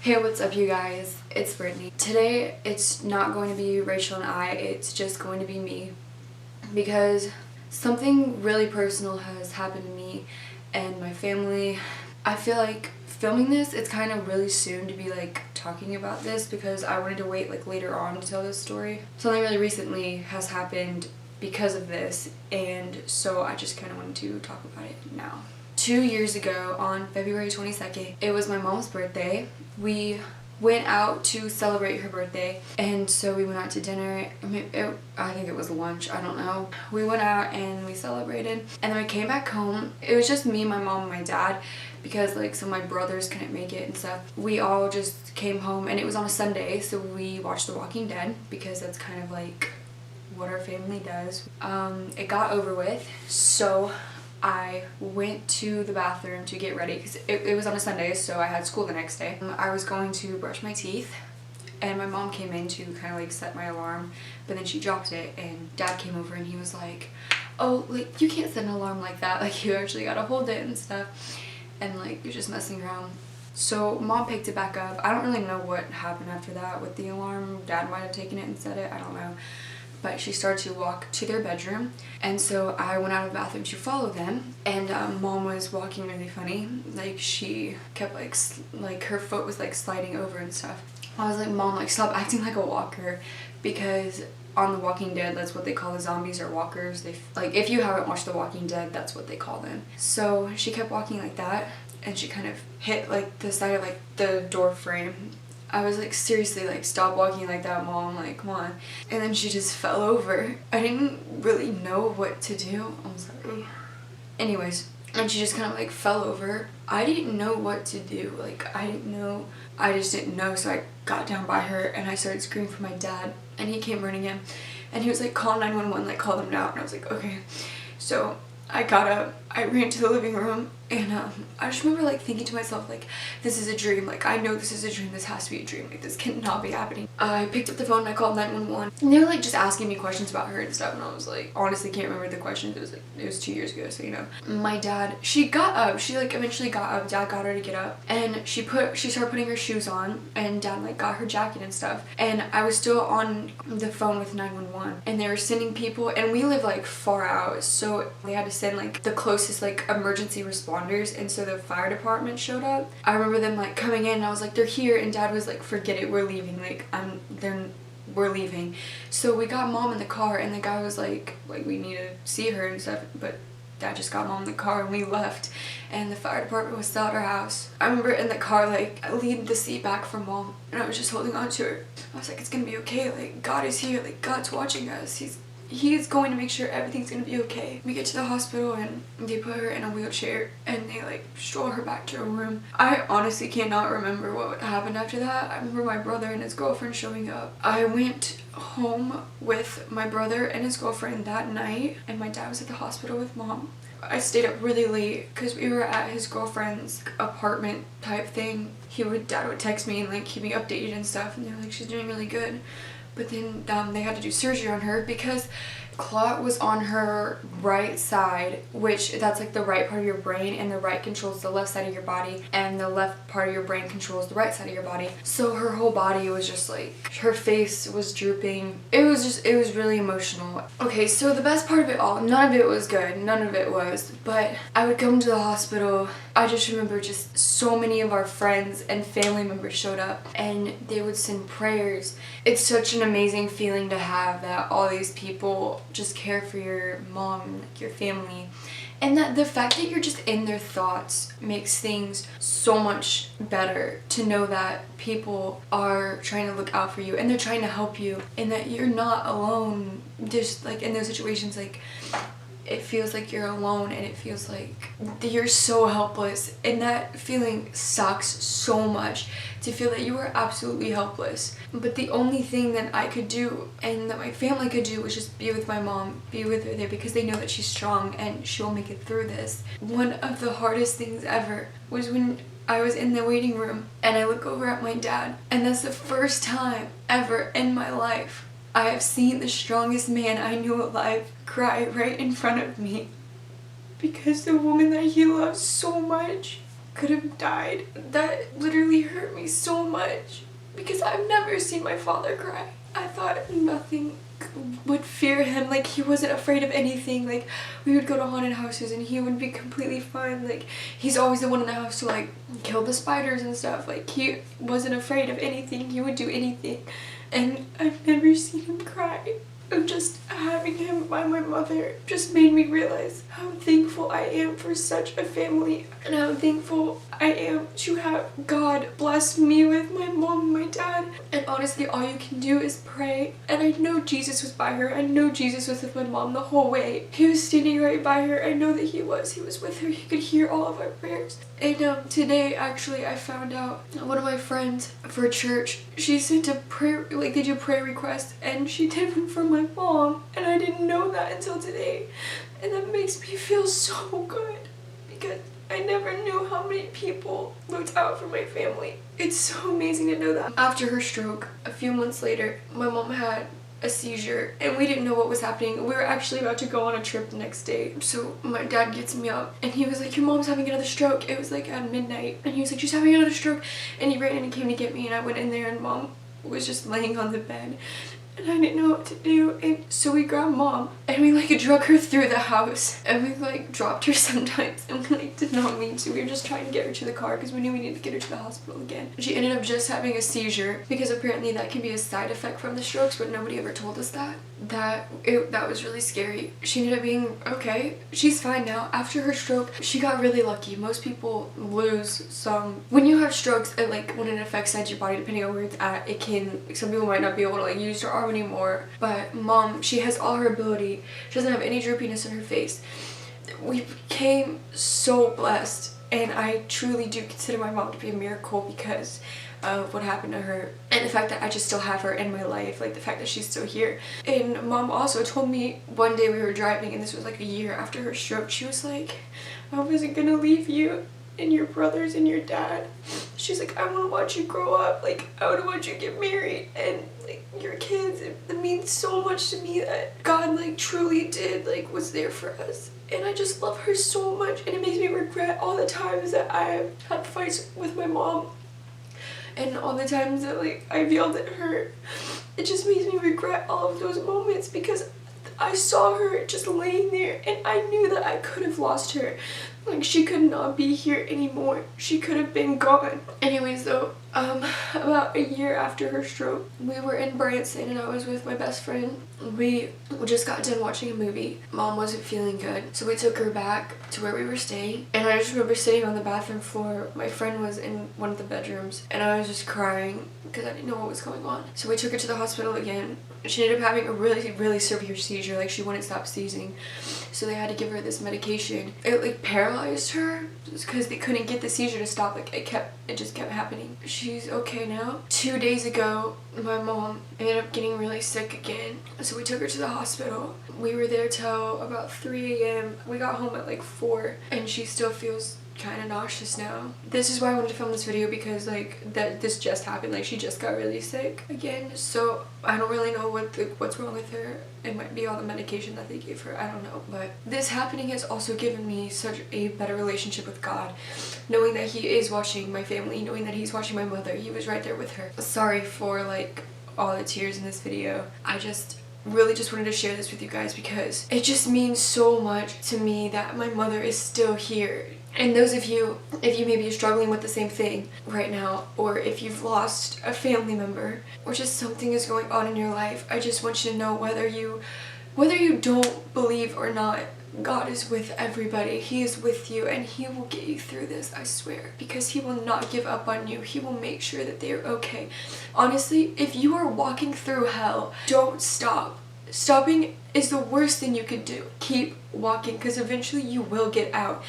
Hey, what's up you guys? It's Brittany. Today it's not going to be Rachel and I, it's just going to be me because something really personal has happened to me and my family. I feel like filming this, it's kind of really soon to be like talking about this because I wanted to wait like later on to tell this story. Something really recently has happened because of this, and so I just kind of wanted to talk about it now. 2 years ago on February 22nd, it was my mom's birthday. We went out to celebrate her birthday, and so we went out to dinner. I think it was lunch, I don't know. We went out and we celebrated, and then we came back home. It was just me, my mom, and my dad because like some of my brothers couldn't make it and stuff. We all just came home, and it was on a Sunday, so we watched The Walking Dead because that's kind of like what our family does. It got over with, so I went to the bathroom to get ready because it was on a Sunday, so I had school the next day. I was going to brush my teeth, and my mom came in to kind of like set my alarm, but then she dropped it, and Dad came over and he was like, oh, like you can't set an alarm like that, like you actually gotta hold it and stuff, and like you're just messing around. So Mom picked it back up. I don't really know what happened after that with the alarm. Dad might have taken it and set it, I don't know. But she started to walk to their bedroom, and so I went out of the bathroom to follow them, and Mom was walking really funny. Like she kept like her foot was like sliding over and stuff. I was like, Mom, like stop acting like a walker, because on The Walking Dead, that's what they call the zombies or walkers. They like, if you haven't watched The Walking Dead, that's what they call them. So she kept walking like that, and she kind of hit like the side of like the door frame. I was like, seriously, like stop walking like that, Mom, like come on. And then she just fell over. I didn't really know what to do. I'm sorry. Anyways, and she just kind of like fell over. I didn't know what to do. Like I just didn't know. So I got down by her and I started screaming for my dad, and he came running in, and he was like, call 911, like call them now. And I was like, okay. So I got up, I ran to the living room, and I just remember like thinking to myself, like, this is a dream, like I know this is a dream, this has to be a dream, like this cannot be happening. I picked up the phone and I called 911, and they were like just asking me questions about her and stuff, and I was like, honestly can't remember the questions. It was 2 years ago, so you know. My dad, she got up, she like eventually got up, Dad got her to get up, and she started putting her shoes on, and Dad like got her jacket and stuff, and I was still on the phone with 911, and they were sending people, and we live like far out, so they had to send like the closest like emergency responders, and so the fire department showed up. I remember them like coming in, and I was like, they're here, and Dad was like, forget it, we're leaving, like we're leaving. So we got Mom in the car, and the guy was like we need to see her and stuff, but Dad just got Mom in the car and we left, and the fire department was still at our house. I remember in the car, like I leaned the seat back from Mom, and I was just holding on to her. I was like, it's gonna be okay, like God is here, like God's watching us, He's going to make sure everything's gonna be okay. We get to the hospital, and they put her in a wheelchair, and they like stroll her back to her room. I honestly cannot remember what happened after that. I remember my brother and his girlfriend showing up. I went home with my brother and his girlfriend that night, and my dad was at the hospital with Mom. I stayed up really late because we were at his girlfriend's apartment type thing. Dad would text me and like keep me updated and stuff, and they're like, she's doing really good. But then they had to do surgery on her because clot was on her right side, which that's like the right part of your brain, and the right controls the left side of your body, and the left part of your brain controls the right side of your body. So her whole body was just like, her face was drooping. It was really emotional. Okay, so the best part of it all, none of it was good, none of it was, but I would come to the hospital. I just remember just so many of our friends and family members showed up, and they would send prayers. It's such an amazing feeling to have that all these people just care for your mom, your family, and that the fact that you're just in their thoughts makes things so much better, to know that people are trying to look out for you and they're trying to help you, and that you're not alone. Just like in those situations, like it feels like you're alone, and it feels like you're so helpless, and that feeling sucks so much, to feel that you were absolutely helpless. But the only thing that I could do and that my family could do was just be with my mom, be with her there, because they know that she's strong and she'll make it through this. One of the hardest things ever was when I was in the waiting room and I look over at my dad, and that's the first time ever in my life I have seen the strongest man I knew alive cry right in front of me, because the woman that he loves so much could have died. That literally hurt me so much because I've never seen my father cry. I thought nothing would fear him. Like, he wasn't afraid of anything. Like, we would go to haunted houses and he would be completely fine. Like, he's always the one in the house to like kill the spiders and stuff. Like, he wasn't afraid of anything. He would do anything. And I've never seen him cry. And just having him by my mother just made me realize how thankful I am for such a family, and how thankful I am to have God bless me with my mom and my dad. And honestly, all you can do is pray. And I know Jesus was by her. I know Jesus was with my mom the whole way. He was standing right by her. I know that he was with her. He could hear all of our prayers. And today, actually, I found out one of my friends for church, she sent a prayer, like, they do prayer requests, and she did one for my mom, and I didn't know that until today. And that makes me feel so good, because I never knew how many people looked out for my family. It's so amazing to know that. After her stroke, a few months later, my mom had a seizure, and we didn't know what was happening. We were actually about to go on a trip the next day. So my dad gets me up and he was like, your mom's having another stroke. It was like at midnight, and he was like, she's having another stroke. And he ran in and came to get me, and I went in there and mom was just laying on the bed. And I didn't know what to do, and so we grabbed mom and we like drug her through the house, and we like dropped her sometimes, and we like did not mean to. We were just trying to get her to the car because we knew we needed to get her to the hospital again. She ended up just having a seizure, because apparently that can be a side effect from the strokes, but nobody ever told us that. That was really scary. She ended up being okay. She's fine now. After her stroke, she got really lucky. Most people lose some. When you have strokes, like when it affects inside your body, depending on where it's at, it can, some people might not be able to like use their arm anymore. But mom, she has all her ability. She doesn't have any droopiness in her face. We became so blessed, and I truly do consider my mom to be a miracle because of what happened to her, and the fact that I just still have her in my life, like the fact that she's still here. And mom also told me one day we were driving, and this was like a year after her stroke, she was like, I wasn't gonna leave you and your brothers and your dad. She's like, I want to watch you grow up, like I want to watch you get married and like your kids. It means so much to me that God like truly did like was there for us. And I just love her so much, and it makes me regret all the times that I had fights with my mom and all the times that like I've yelled at her. It just makes me regret all of those moments, because I saw her just laying there and I knew that I could have lost her. Like, she could not be here anymore. She could have been gone. Anyways though, about a year after her stroke, we were in Branson and I was with my best friend. We just got done watching a movie. Mom wasn't feeling good, so we took her back to where we were staying, and I just remember sitting on the bathroom floor. My friend was in one of the bedrooms and I was just crying because I didn't know what was going on. So we took her to the hospital again. She ended up having a really severe seizure. Like, she wouldn't stop seizing, so they had to give her this medication. It like paralyzed her because they couldn't get the seizure to stop. Like, it just kept happening. She's okay now. 2 days ago, my mom ended up getting really sick again, so we took her to the hospital. We were there till about 3 a.m. We got home at like 4, and she still feels kind of nauseous now. This is why I wanted to film this video, because like this just happened. Like, she just got really sick again, so I don't really know what's wrong with her. It might be all the medication that they gave her, I don't know. But this happening has also given me such a better relationship with God, knowing that he is watching my family, knowing that he's watching my mother. He was right there with her. Sorry for like all the tears in this video. I really just wanted to share this with you guys because it just means so much to me that my mother is still here. And those of you, if you maybe are struggling with the same thing right now, or if you've lost a family member, or just something is going on in your life, I just want you to know, whether you don't believe or not, God is with everybody. He is with you, and he will get you through this, I swear, because he will not give up on you. He will make sure that they are okay. Honestly, if you are walking through hell, don't stop. Stopping is the worst thing you could do. Keep walking, because eventually you will get out.